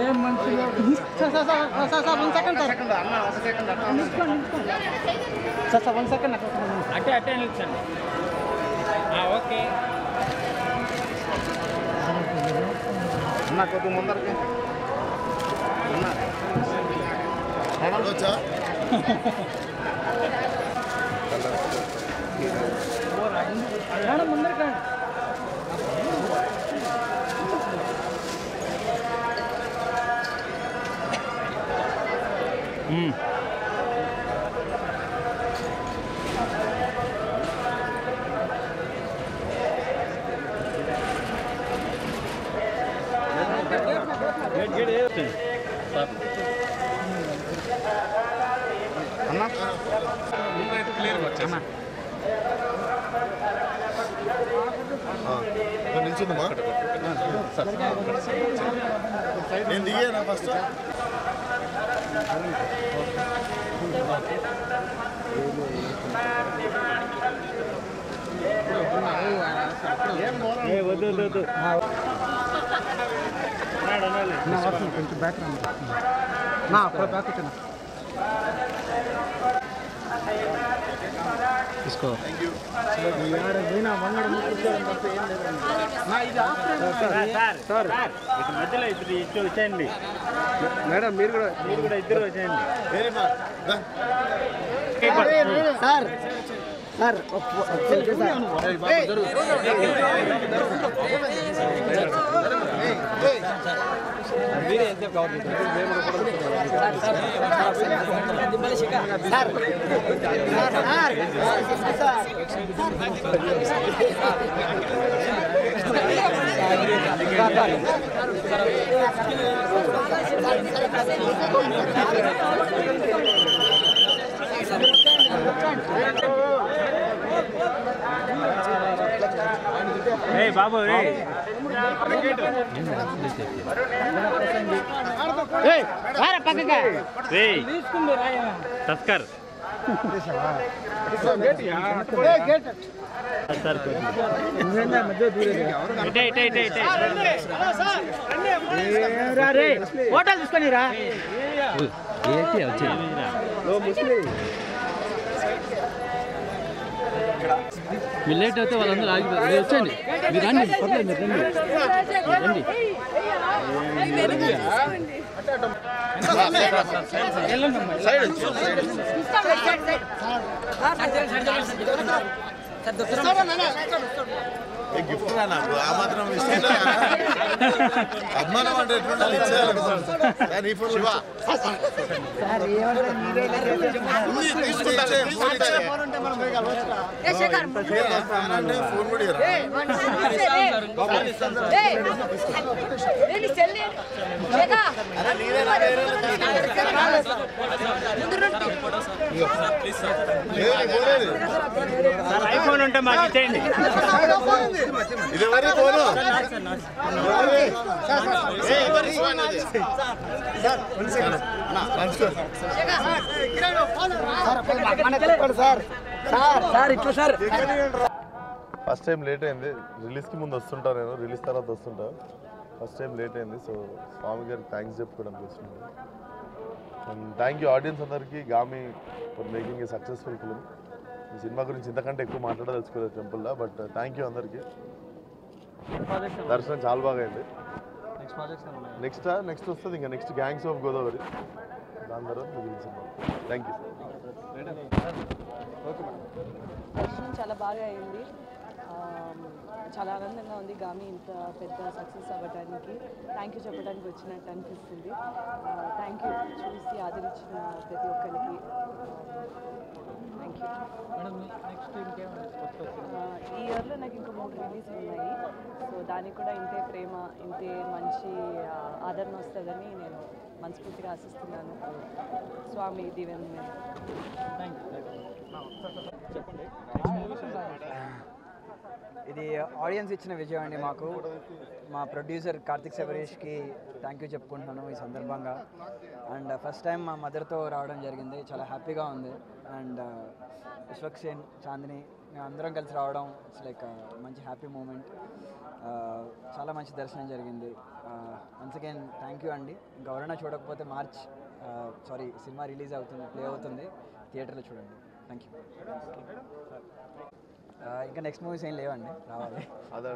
ఏం మంచిగా sir 1 second sir sir 1 second అట్టే నిల్చండి ఓకే అన్న కొద్ది ముందరికి ముందరకండి అన్నా క్లియర్ నిల్చుందమ్మా నేను దిగానా ఫస్ట్ వద్దు కొంచెం బ్యాక్ రా అక్కడ బ్యాక్ వచ్చిన తీసుకో మధ్యలో ఇద్దరు వచ్చేయండి మేడం మీరు కూడా ఇద్దరు వచ్చేయండి సార్ సార్ మీరే ఎంత కావాలి బాబు తస్కర్ హోటల్ తీసుకొని రా మీరు లేట్ అయితే వాళ్ళందరూ ఆగిపోతారు మీరు వచ్చేయండి మీరు రండి పర్లేదు మీరు రండి గిఫ్ట్ రా నాకు ఆ మాత్రం అభిమానం అంటే ఎట్లుండాలి ఇచ్చేయాలి ఫోన్ కూడా ఐఫోన్ ఉంటే మాకు ఇచ్చేయండి ఇది వరకు ఫోను ఫస్ట్ టైం లేట్ అయింది రిలీజ్కి ముందు వస్తుంటా నేను రిలీజ్ తర్వాత వస్తుంటా ఫస్ట్ టైం లేట్ అయింది సో స్వామి గారికి థ్యాంక్స్ చెప్పుకోవడానికి వస్తున్నాను అండ్ థ్యాంక్ యూ ఆడియన్స్ అందరికీ Gaami for making a successful film ఈ సినిమా గురించి ఇంతకంటే ఎక్కువ మాట్లాడదలుచుకోలేదు టెంపుల్లో బట్ థ్యాంక్ యూ అందరికీ దర్శనం చాలా బాగా అయింది నెక్స్ట్ వస్తుంది ఇంకా నెక్స్ట్ గ్యాంగ్స్ ఆఫ్ గోదావరి దాని తర్వాత మిగిలిన సినిమా థ్యాంక్ యూ దర్శనం చాలా బాగా అయింది చాలా ఆనందంగా ఉంది గామి ఇంత పెద్ద సక్సెస్ అవ్వడానికి థ్యాంక్ యూ చెప్పడానికి వచ్చినట్టు అనిపిస్తుంది థ్యాంక్ యూ చూసి ఆదరించిన ప్రతి ఒక్కరికి థ్యాంక్ యూ ఈ ఇయర్లో నాకు ఇంకా 3 రిలీజ్ ఉన్నాయి సో దానికి కూడా ఇంతే ప్రేమ ఇంతే మంచి ఆదరణ వస్తుందని నేను మనస్ఫూర్తిగా ఆశిస్తున్నాను స్వామి దీవెన ఇది ఆడియన్స్ ఇచ్చిన విజయం అండి మాకు మా ప్రొడ్యూసర్ కార్తిక్ శబరీష్కి థ్యాంక్ యూ చెప్పుకుంటున్నాను ఈ సందర్భంగా అండ్ ఫస్ట్ టైం మా మదర్తో రావడం జరిగింది చాలా హ్యాపీగా ఉంది అండ్ విశ్వక్ సేన్ చాందిని మేము అందరం కలిసి రావడం ఇట్స్ లైక్ మంచి హ్యాపీ మూమెంట్. చాలా మంచి దర్శనం జరిగింది. వన్స్ అగైన్ థ్యాంక్ యూ అండి. ఇంకెవరైనా చూడకపోతే సినిమా రిలీజ్ అవుతుంది, ప్లే అవుతుంది, థియేటర్లో చూడండి. Thank you. ఇంకా నెక్స్ట్ మూవీస్ ఏం లేవండి, రావాలి. అదే